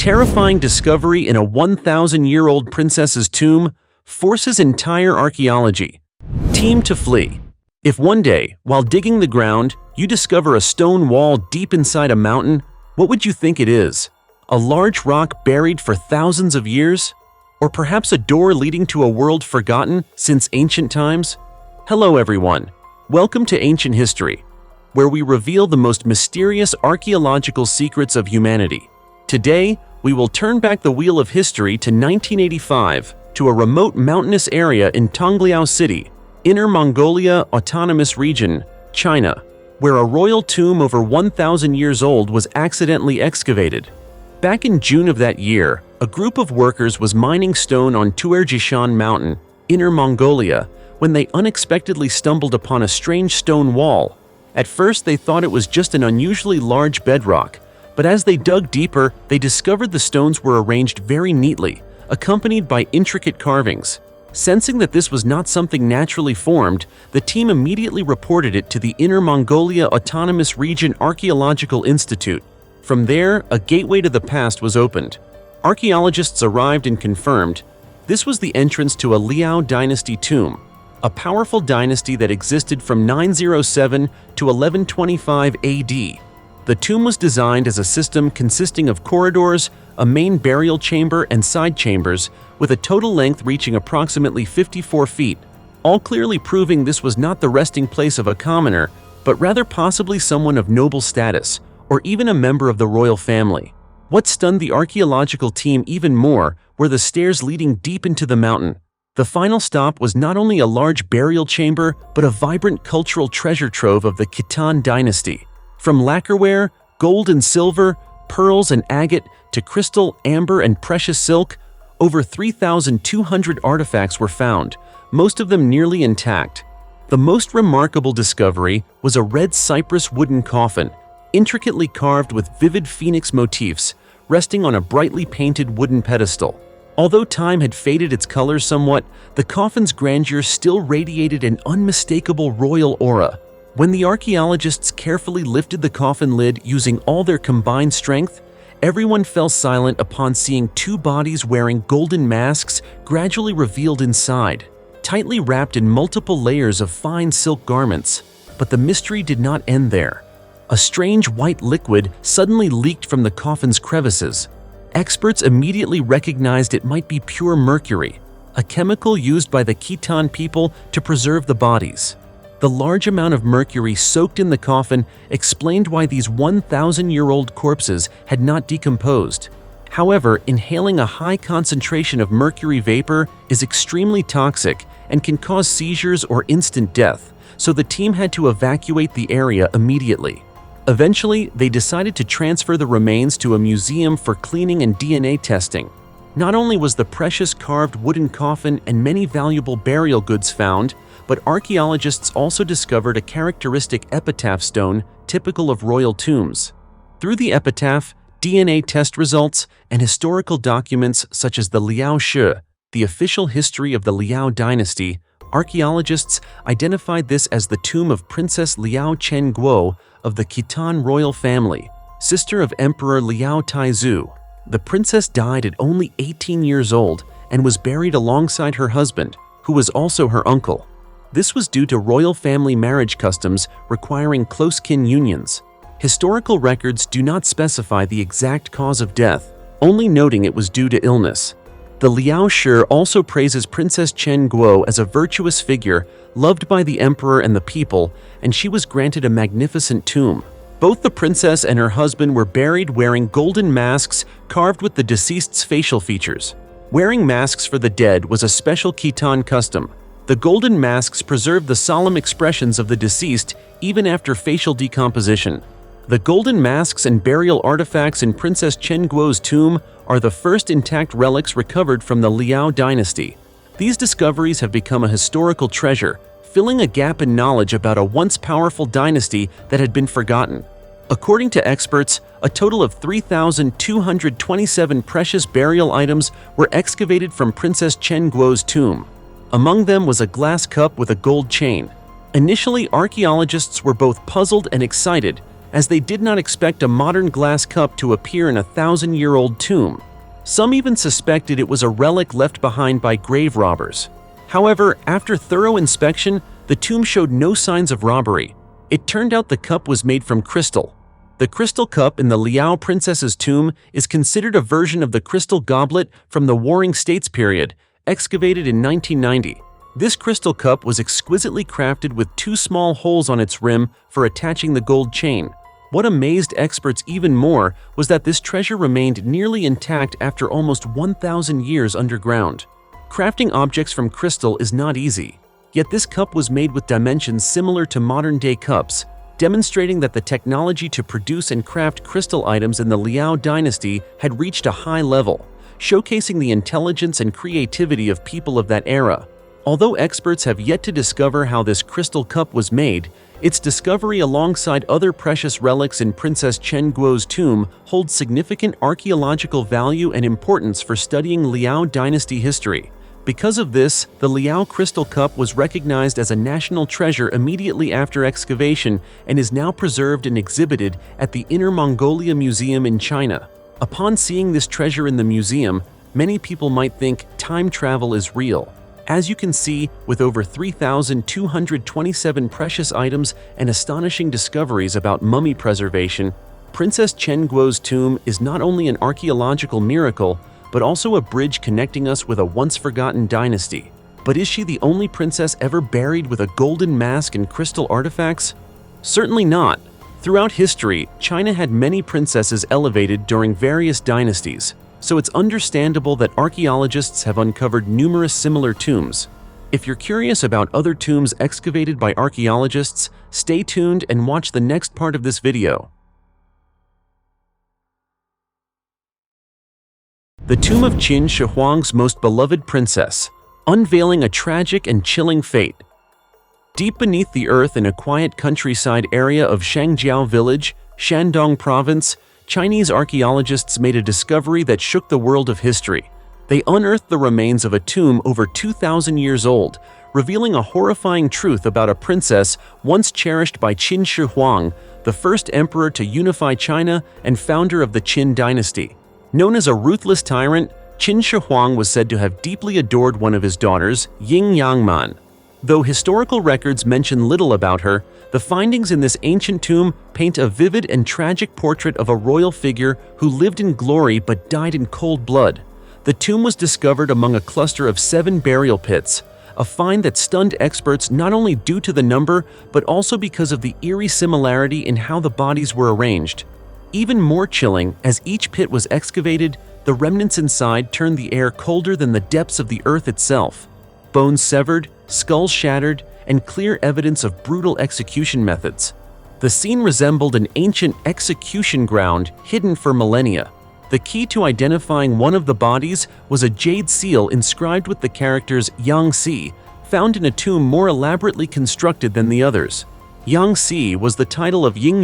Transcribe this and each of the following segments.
Terrifying discovery in a 1,000-year-old princess's tomb forces entire archaeology team to flee. If one day, while digging the ground, you discover a stone wall deep inside a mountain, what would you think it is? A large rock buried for thousands of years? Or perhaps a door leading to a world forgotten since ancient times? Hello everyone. Welcome to Ancient History, where we reveal the most mysterious archaeological secrets of humanity. Today, we will turn back the wheel of history to 1985 to a remote mountainous area in Tongliao City, Inner Mongolia Autonomous Region, China, where a royal tomb over 1,000 years old was accidentally excavated. Back in June of that year, a group of workers was mining stone on Tuerjishan Mountain, Inner Mongolia, when they unexpectedly stumbled upon a strange stone wall. At first, they thought it was just an unusually large bedrock, but as they dug deeper, they discovered the stones were arranged very neatly, accompanied by intricate carvings. Sensing that this was not something naturally formed, the team immediately reported it to the Inner Mongolia Autonomous Region Archaeological Institute. From there, a gateway to the past was opened. Archaeologists arrived and confirmed this was the entrance to a Liao dynasty tomb, a powerful dynasty that existed from 907 to 1125 AD. The tomb was designed as a system consisting of corridors, a main burial chamber, and side chambers, with a total length reaching approximately 54 feet, all clearly proving this was not the resting place of a commoner, but rather possibly someone of noble status, or even a member of the royal family. What stunned the archaeological team even more were the stairs leading deep into the mountain. The final stop was not only a large burial chamber, but a vibrant cultural treasure trove of the Khitan dynasty. From lacquerware, gold and silver, pearls and agate, to crystal, amber, and precious silk, over 3,200 artifacts were found, most of them nearly intact. The most remarkable discovery was a red cypress wooden coffin, intricately carved with vivid phoenix motifs, resting on a brightly painted wooden pedestal. Although time had faded its colors somewhat, the coffin's grandeur still radiated an unmistakable royal aura. When the archaeologists carefully lifted the coffin lid using all their combined strength, everyone fell silent upon seeing two bodies wearing golden masks gradually revealed inside, tightly wrapped in multiple layers of fine silk garments. But the mystery did not end there. A strange white liquid suddenly leaked from the coffin's crevices. Experts immediately recognized it might be pure mercury, a chemical used by the Khitan people to preserve the bodies. The large amount of mercury soaked in the coffin explained why these 1,000-year-old corpses had not decomposed. However, inhaling a high concentration of mercury vapor is extremely toxic and can cause seizures or instant death, so the team had to evacuate the area immediately. Eventually, they decided to transfer the remains to a museum for cleaning and DNA testing. Not only was the precious carved wooden coffin and many valuable burial goods found, but archaeologists also discovered a characteristic epitaph stone typical of royal tombs. Through the epitaph, DNA test results, and historical documents such as the Liao Shi, the official history of the Liao dynasty, archaeologists identified this as the tomb of Princess Liao Chengguo of the Khitan royal family, sister of Emperor Liao Taizu. The princess died at only 18 years old and was buried alongside her husband, who was also her uncle. This was due to royal family marriage customs requiring close kin unions. Historical records do not specify the exact cause of death, only noting it was due to illness. The Liao Shi also praises Princess Chengguo as a virtuous figure, loved by the emperor and the people, and she was granted a magnificent tomb. Both the princess and her husband were buried wearing golden masks carved with the deceased's facial features. Wearing masks for the dead was a special Khitan custom. The golden masks preserved the solemn expressions of the deceased even after facial decomposition. The golden masks and burial artifacts in Princess Chengguo's tomb are the first intact relics recovered from the Liao dynasty. These discoveries have become a historical treasure, filling a gap in knowledge about a once powerful dynasty that had been forgotten. According to experts, a total of 3,227 precious burial items were excavated from Princess Chengguo's tomb. Among them was a glass cup with a gold chain. Initially, archaeologists were both puzzled and excited, as they did not expect a modern glass cup to appear in a 1,000-year-old tomb. Some even suspected it was a relic left behind by grave robbers. However, after thorough inspection, the tomb showed no signs of robbery. It turned out the cup was made from crystal. The crystal cup in the Liao princess's tomb is considered a version of the crystal goblet from the Warring States period, excavated in 1990. This crystal cup was exquisitely crafted with 2 small holes on its rim for attaching the gold chain. What amazed experts even more was that this treasure remained nearly intact after almost 1,000 years underground. Crafting objects from crystal is not easy, yet this cup was made with dimensions similar to modern-day cups, demonstrating that the technology to produce and craft crystal items in the Liao dynasty had reached a high level, showcasing the intelligence and creativity of people of that era. Although experts have yet to discover how this crystal cup was made, its discovery alongside other precious relics in Princess Chen Guo's tomb holds significant archaeological value and importance for studying Liao dynasty history. Because of this, the Liao crystal cup was recognized as a national treasure immediately after excavation and is now preserved and exhibited at the Inner Mongolia Museum in China. Upon seeing this treasure in the museum, many people might think time travel is real. As you can see, with over 3,227 precious items and astonishing discoveries about mummy preservation, Princess Chen Guo's tomb is not only an archaeological miracle, but also a bridge connecting us with a once-forgotten dynasty. But is she the only princess ever buried with a golden mask and crystal artifacts? Certainly not. Throughout history, China had many princesses elevated during various dynasties, so it's understandable that archaeologists have uncovered numerous similar tombs. If you're curious about other tombs excavated by archaeologists, stay tuned and watch the next part of this video. The tomb of Qin Shi Huang's most beloved princess, unveiling a tragic and chilling fate. Deep beneath the earth in a quiet countryside area of Shangjiao Village, Shandong Province, Chinese archaeologists made a discovery that shook the world of history. They unearthed the remains of a tomb over 2,000 years old, revealing a horrifying truth about a princess once cherished by Qin Shi Huang, the first emperor to unify China and founder of the Qin dynasty. Known as a ruthless tyrant, Qin Shi Huang was said to have deeply adored one of his daughters, Ying. Though historical records mention little about her, the findings in this ancient tomb paint a vivid and tragic portrait of a royal figure who lived in glory but died in cold blood. The tomb was discovered among a cluster of 7 burial pits, a find that stunned experts not only due to the number, but also because of the eerie similarity in how the bodies were arranged. Even more chilling, as each pit was excavated, the remnants inside turned the air colder than the depths of the earth itself. Bones severed, skulls shattered, and clear evidence of brutal execution methods. The scene resembled an ancient execution ground hidden for millennia. The key to identifying one of the bodies was a jade seal inscribed with the characters Yangxi, found in a tomb more elaborately constructed than the others. Yangxi was the title of Ying,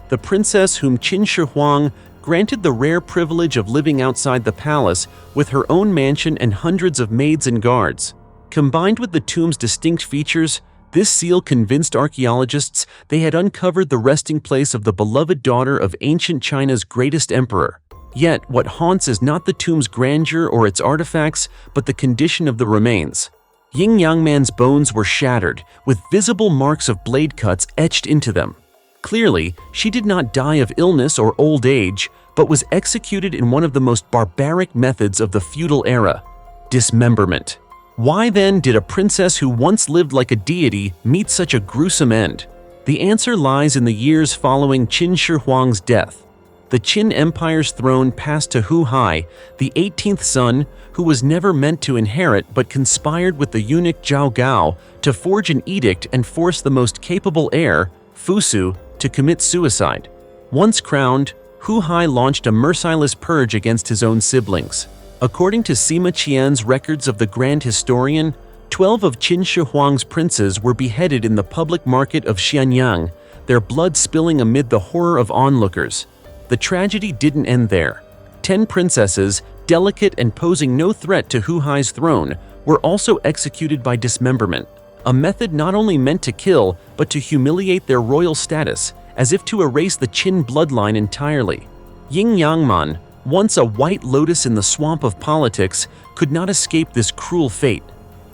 the princess whom Qin Shi Huang granted the rare privilege of living outside the palace with her own mansion and hundreds of maids and guards. Combined with the tomb's distinct features, this seal convinced archaeologists they had uncovered the resting place of the beloved daughter of ancient China's greatest emperor. Yet, what haunts is not the tomb's grandeur or its artifacts, but the condition of the remains. Ying Yangman's bones were shattered, with visible marks of blade cuts etched into them. Clearly, she did not die of illness or old age, but was executed in one of the most barbaric methods of the feudal era: dismemberment. Why then did a princess who once lived like a deity meet such a gruesome end? The answer lies in the years following Qin Shi Huang's death. The Qin Empire's throne passed to Hu Hai, the 18th son, who was never meant to inherit but conspired with the eunuch Zhao Gao to forge an edict and force the most capable heir, Fusu, to commit suicide. Once crowned, Hu Hai launched a merciless purge against his own siblings. According to Sima Qian's records of the Grand Historian, 12 of Qin Shi Huang's princes were beheaded in the public market of Xianyang, their blood spilling amid the horror of onlookers. The tragedy didn't end there. 10 princesses, delicate and posing no threat to Hu Hai's throne, were also executed by dismemberment, a method not only meant to kill, but to humiliate their royal status, as if to erase the Qin bloodline entirely. Ying Yangman, once a white lotus in the swamp of politics, could not escape this cruel fate.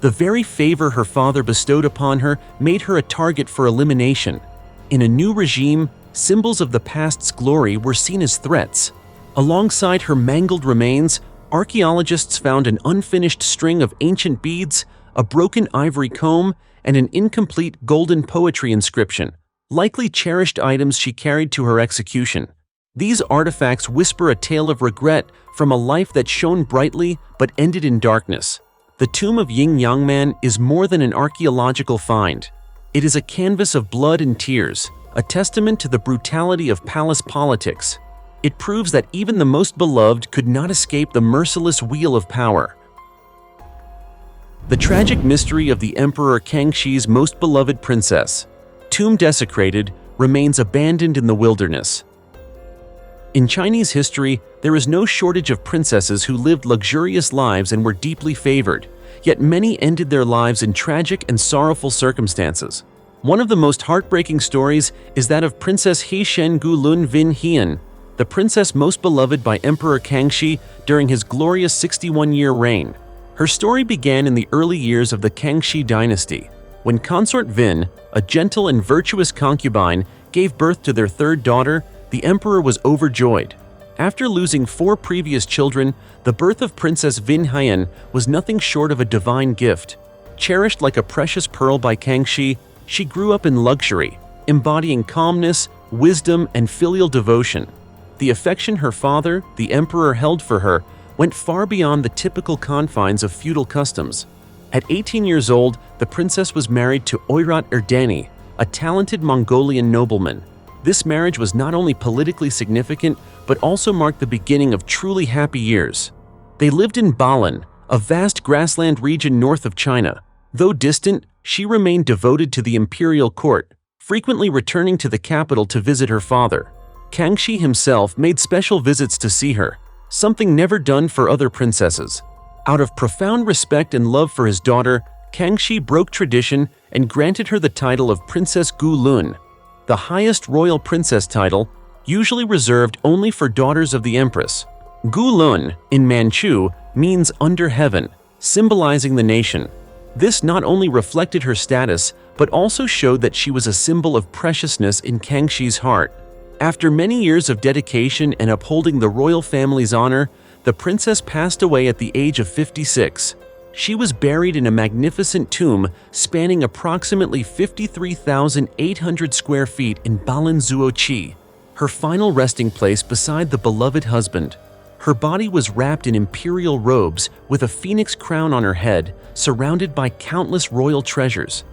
The very favor her father bestowed upon her made her a target for elimination. In a new regime, symbols of the past's glory were seen as threats. Alongside her mangled remains, archaeologists found an unfinished string of ancient beads, a broken ivory comb, and an incomplete golden poetry inscription, likely cherished items she carried to her execution. These artifacts whisper a tale of regret from a life that shone brightly but ended in darkness. The tomb of Ying Yangman is more than an archaeological find. It is a canvas of blood and tears, a testament to the brutality of palace politics. It proves that even the most beloved could not escape the merciless wheel of power. The tragic mystery of the Emperor Kangshis' most beloved princess, tomb desecrated, remains abandoned in the wilderness. In Chinese history, there is no shortage of princesses who lived luxurious lives and were deeply favored, yet many ended their lives in tragic and sorrowful circumstances. One of the most heartbreaking stories is that of Princess He Shen Gu Lun Vin Hian, the princess most beloved by Emperor Kangxi during his glorious 61-year reign. Her story began in the early years of the Kangxi dynasty, when consort Vin, a gentle and virtuous concubine, gave birth to their third daughter. The emperor was overjoyed. After losing 4 previous children, the birth of Princess Vin Hian was nothing short of a divine gift. Cherished like a precious pearl by Kangxi, she grew up in luxury, embodying calmness, wisdom, and filial devotion. The affection her father, the emperor, held for her went far beyond the typical confines of feudal customs. At 18 years old, the princess was married to Oirat Erdeni, a talented Mongolian nobleman. This marriage was not only politically significant, but also marked the beginning of truly happy years. They lived in Balan, a vast grassland region north of China. Though distant, she remained devoted to the imperial court, frequently returning to the capital to visit her father. Kangxi himself made special visits to see her, something never done for other princesses. Out of profound respect and love for his daughter, Kangxi broke tradition and granted her the title of Princess Gu Lun, the highest royal princess title, usually reserved only for daughters of the empress. Gu Lun, in Manchu, means under heaven, symbolizing the nation. This not only reflected her status, but also showed that she was a symbol of preciousness in Kangxi's heart. After many years of dedication and upholding the royal family's honor, the princess passed away at the age of 56. She was buried in a magnificent tomb spanning approximately 53,800 square feet in Balanzuoqi, her final resting place beside the beloved husband. Her body was wrapped in imperial robes with a phoenix crown on her head, surrounded by countless royal treasures.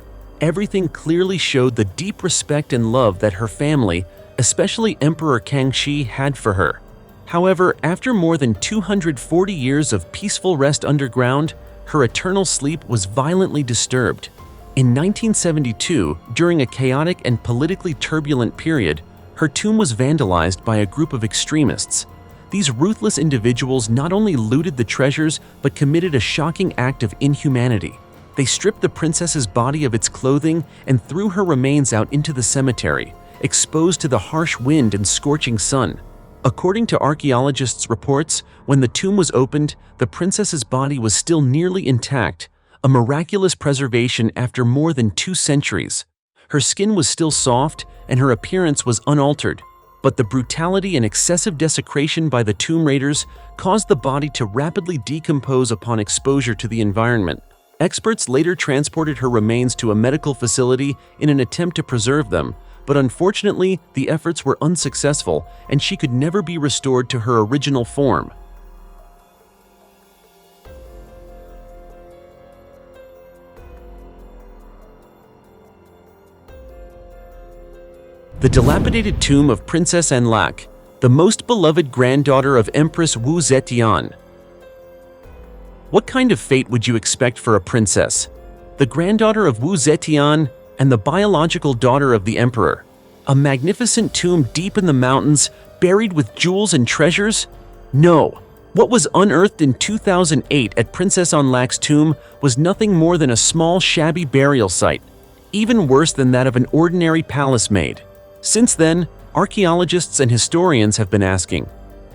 Everything clearly showed the deep respect and love that her family, especially Emperor Kangxi, had for her. However, after more than 240 years of peaceful rest underground, her eternal sleep was violently disturbed. In 1972, during a chaotic and politically turbulent period, her tomb was vandalized by a group of extremists. These ruthless individuals not only looted the treasures, but committed a shocking act of inhumanity. They stripped the princess's body of its clothing and threw her remains out into the cemetery, exposed to the harsh wind and scorching sun. According to archaeologists' reports, when the tomb was opened, the princess's body was still nearly intact, a miraculous preservation after more than 2 centuries. Her skin was still soft, and her appearance was unaltered. But the brutality and excessive desecration by the tomb raiders caused the body to rapidly decompose upon exposure to the environment. Experts later transported her remains to a medical facility in an attempt to preserve them, but unfortunately, the efforts were unsuccessful and she could never be restored to her original form. The dilapidated tomb of Princess Enlac, the most beloved granddaughter of Empress Wu Zetian. What kind of fate would you expect for a princess? The granddaughter of Wu Zetian and the biological daughter of the emperor. A magnificent tomb deep in the mountains, buried with jewels and treasures? No. What was unearthed in 2008 at Princess Enlac's tomb was nothing more than a small, shabby burial site, even worse than that of an ordinary palace maid. Since then, archaeologists and historians have been asking,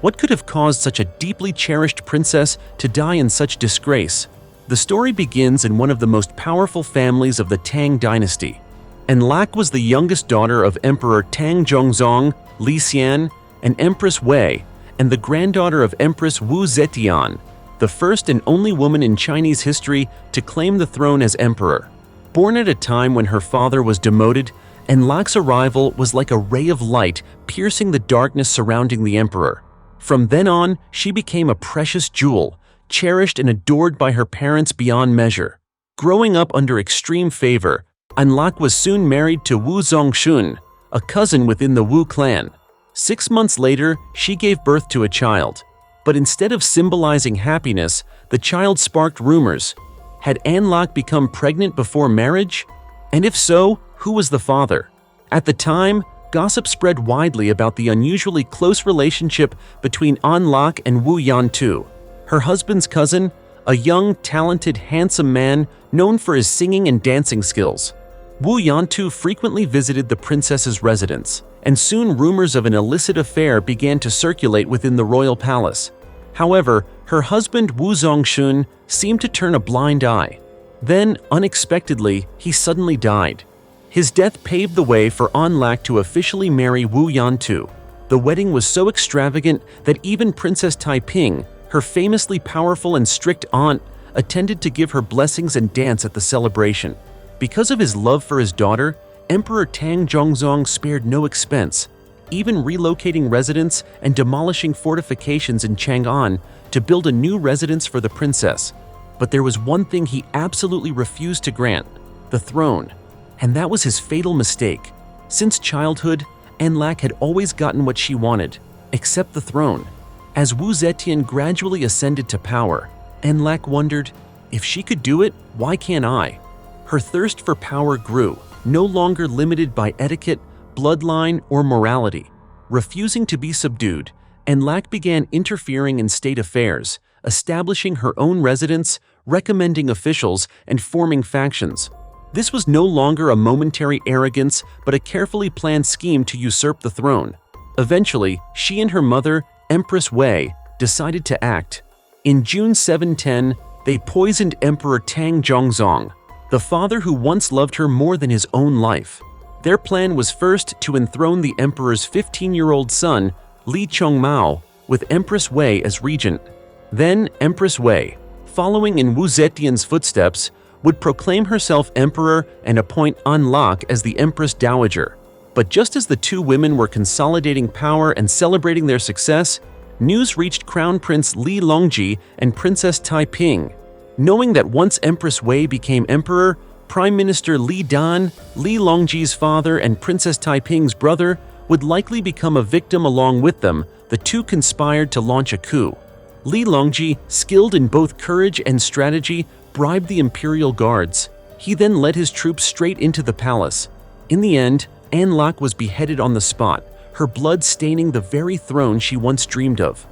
what could have caused such a deeply cherished princess to die in such disgrace? The story begins in one of the most powerful families of the Tang dynasty. Enlac was the youngest daughter of Emperor Tang Zhongzong, Li Xian, and Empress Wei, and the granddaughter of Empress Wu Zetian, the first and only woman in Chinese history to claim the throne as emperor. Born at a time when her father was demoted, Enlac's arrival was like a ray of light piercing the darkness surrounding the emperor. From then on, she became a precious jewel, cherished and adored by her parents beyond measure. Growing up under extreme favor, Enlac was soon married to Wu Zongxun, a cousin within the Wu clan. 6 months later, she gave birth to a child. But instead of symbolizing happiness, the child sparked rumors. Had Enlac become pregnant before marriage? And if so, who was the father? At the time, gossip spread widely about the unusually close relationship between Enlac and Wu Yantu, her husband's cousin, a young, talented, handsome man known for his singing and dancing skills. Wu Yantu frequently visited the princess's residence, and soon rumors of an illicit affair began to circulate within the royal palace. However, her husband Wu Zongxun seemed to turn a blind eye. Then, unexpectedly, he suddenly died. His death paved the way for Enlac to officially marry Wu Yantu. The wedding was so extravagant that even Princess Taiping, her famously powerful and strict aunt, attended to give her blessings and dance at the celebration. Because of his love for his daughter, Emperor Tang Zhongzong spared no expense, even relocating residents and demolishing fortifications in Chang'an to build a new residence for the princess. But there was one thing he absolutely refused to grant: the throne. And that was his fatal mistake. Since childhood, Enlac had always gotten what she wanted, except the throne. As Wu Zetian gradually ascended to power, Enlac wondered, if she could do it, why can't I? Her thirst for power grew, no longer limited by etiquette, bloodline, or morality. Refusing to be subdued, Enlac began interfering in state affairs, establishing her own residence, recommending officials, and forming factions. This was no longer a momentary arrogance, but a carefully planned scheme to usurp the throne. Eventually, she and her mother, Empress Wei, decided to act. In June 710, they poisoned Emperor Tang Zhongzong, the father who once loved her more than his own life. Their plan was first to enthrone the emperor's 15-year-old son, Li Chongmao, with Empress Wei as regent. Then Empress Wei, following in Wu Zetian's footsteps, would proclaim herself emperor and appoint Enlac as the Empress Dowager. But just as the two women were consolidating power and celebrating their success, news reached Crown Prince Li Longji and Princess Taiping. Knowing that once Empress Wei became emperor, Prime Minister Li Dan, Li Longji's father and Princess Taiping's brother, would likely become a victim along with them, the two conspired to launch a coup. Li Longji, skilled in both courage and strategy, bribed the imperial guards. He then led his troops straight into the palace. In the end, Enlac was beheaded on the spot, her blood staining the very throne she once dreamed of.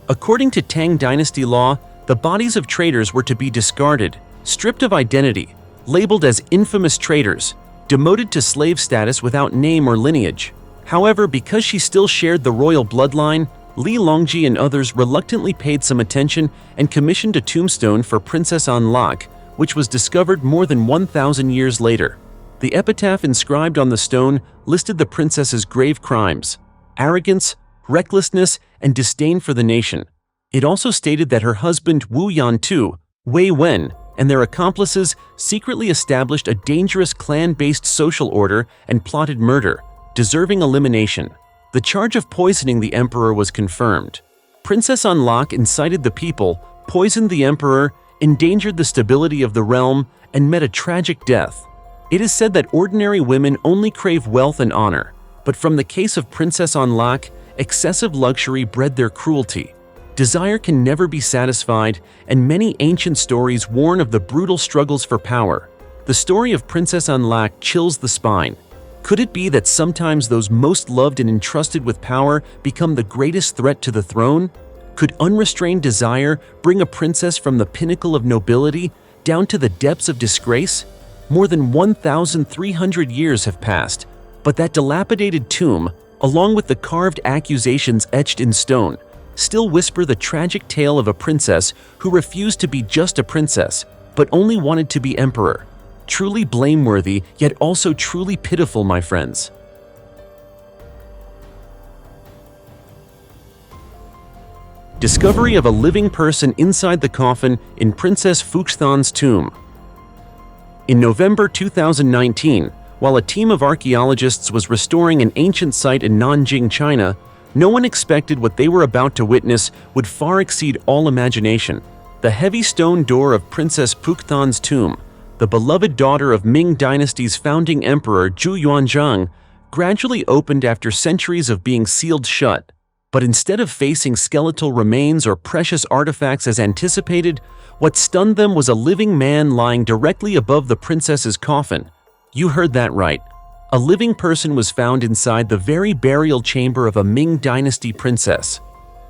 According to Tang dynasty law, the bodies of traitors were to be discarded, stripped of identity, labeled as infamous traitors, demoted to slave status without name or lineage. However, because she still shared the royal bloodline, Li Longji and others reluctantly paid some attention and commissioned a tombstone for Princess Enlac, which was discovered more than 1,000 years later. The epitaph inscribed on the stone listed the princess's grave crimes: arrogance, recklessness, and disdain for the nation. It also stated that her husband Wu Yantu, Wei Wen, and their accomplices secretly established a dangerous clan-based social order and plotted murder, deserving elimination. The charge of poisoning the emperor was confirmed. Princess Enlac incited the people, poisoned the emperor, endangered the stability of the realm, and met a tragic death. It is said that ordinary women only crave wealth and honor, but from the case of Princess Enlac, excessive luxury bred their cruelty. Desire can never be satisfied, and many ancient stories warn of the brutal struggles for power. The story of Princess Enlac chills the spine. Could it be that sometimes those most loved and entrusted with power become the greatest threat to the throne? Could unrestrained desire bring a princess from the pinnacle of nobility down to the depths of disgrace? More than 1,300 years have passed, But that dilapidated tomb, along with the carved accusations etched in stone, still whisper the tragic tale of a princess who refused to be just a princess, but only wanted to be emperor. Truly blameworthy, yet also truly pitiful, my friends. Discovery of a living person inside the coffin in Princess Fuxthan's tomb. In November 2019, while a team of archaeologists was restoring an ancient site in Nanjing, China, no one expected what they were about to witness would far exceed all imagination. The heavy stone door of Princess Fuxthan's tomb, the beloved daughter of Ming Dynasty's founding emperor Zhu Yuanzhang, gradually opened after centuries of being sealed shut. But instead of facing skeletal remains or precious artifacts as anticipated, what stunned them was a living man lying directly above the princess's coffin. You heard that right. A living person was found inside the very burial chamber of a Ming Dynasty princess.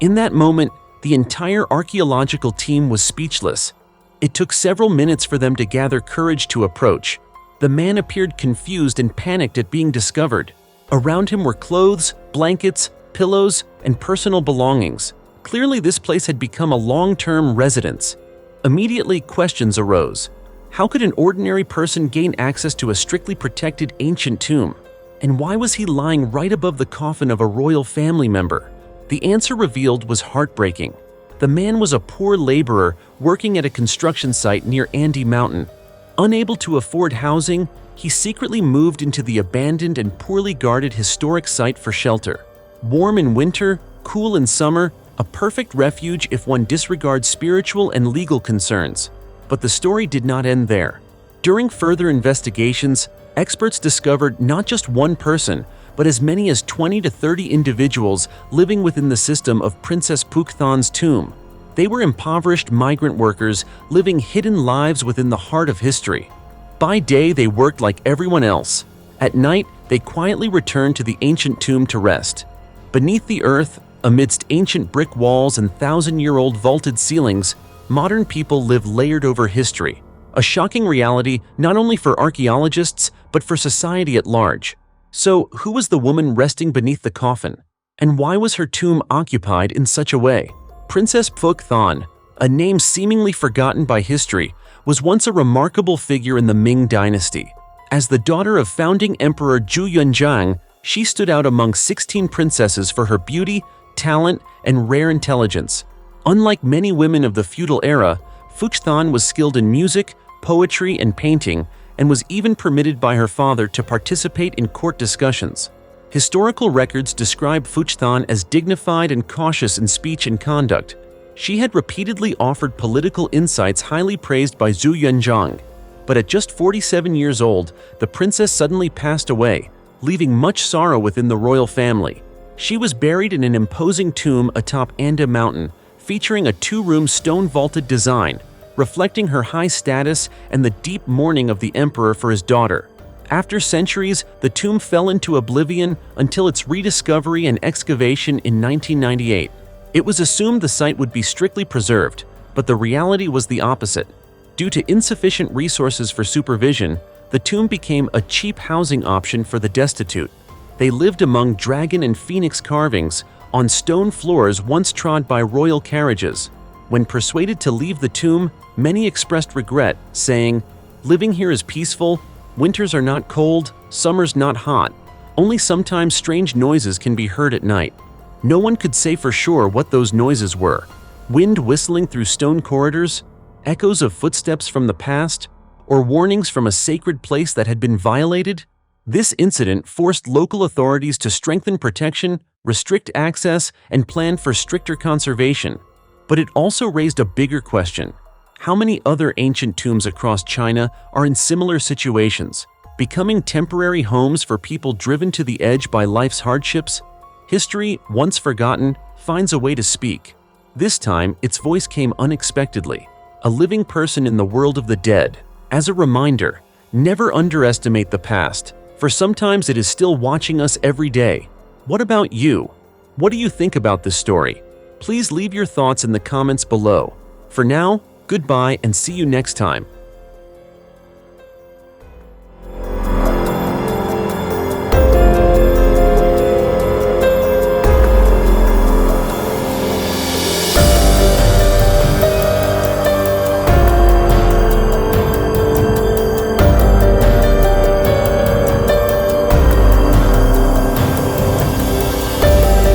In that moment, the entire archaeological team was speechless. It took several minutes for them to gather courage to approach. The man appeared confused and panicked at being discovered. Around him were clothes, blankets, pillows, and personal belongings. Clearly, this place had become a long-term residence. Immediately, questions arose. How could an ordinary person gain access to a strictly protected ancient tomb? And why was he lying right above the coffin of a royal family member? The answer revealed was heartbreaking. The man was a poor laborer working at a construction site near Andy Mountain. Unable to afford housing, he secretly moved into the abandoned and poorly guarded historic site for shelter. Warm in winter, cool in summer, a perfect refuge if one disregards spiritual and legal concerns. But the story did not end there. During further investigations, experts discovered not just one person, but as many as 20 to 30 individuals living within the system of Princess Fuxthan's tomb. They were impoverished migrant workers living hidden lives within the heart of history. By day, they worked like everyone else. At night, they quietly returned to the ancient tomb to rest. Beneath the earth, amidst ancient brick walls and thousand-year-old vaulted ceilings, modern people live layered over history, a shocking reality not only for archaeologists but for society at large. So, who was the woman resting beneath the coffin? And why was her tomb occupied in such a way? Princess Fuxthan, a name seemingly forgotten by history, was once a remarkable figure in the Ming Dynasty. As the daughter of founding Emperor Zhu Yuanzhang, she stood out among 16 princesses for her beauty, talent, and rare intelligence. Unlike many women of the feudal era, Fuxthan was skilled in music, poetry, and painting, and was even permitted by her father to participate in court discussions. Historical records describe Fuxthan as dignified and cautious in speech and conduct. She had repeatedly offered political insights highly praised by Zhu Yuanzhang. But at just 47 years old, the princess suddenly passed away, leaving much sorrow within the royal family. She was buried in an imposing tomb atop Anda Mountain, featuring a two-room stone-vaulted design, reflecting her high status and the deep mourning of the emperor for his daughter. After centuries, the tomb fell into oblivion until its rediscovery and excavation in 1998. It was assumed the site would be strictly preserved, but the reality was the opposite. Due to insufficient resources for supervision, the tomb became a cheap housing option for the destitute. They lived among dragon and phoenix carvings on stone floors once trod by royal carriages. When persuaded to leave the tomb, many expressed regret, saying, "Living here is peaceful, winters are not cold, summers not hot. Only sometimes strange noises can be heard at night." No one could say for sure what those noises were. Wind whistling through stone corridors, echoes of footsteps from the past, or warnings from a sacred place that had been violated? This incident forced local authorities to strengthen protection, restrict access, and plan for stricter conservation. But it also raised a bigger question. How many other ancient tombs across China are in similar situations, becoming temporary homes for people driven to the edge by life's hardships? History, once forgotten, finds a way to speak. This time, its voice came unexpectedly. A living person in the world of the dead. As a reminder, never underestimate the past, for sometimes it is still watching us every day. What about you? What do you think about this story? Please leave your thoughts in the comments below. For now, goodbye and see you next time.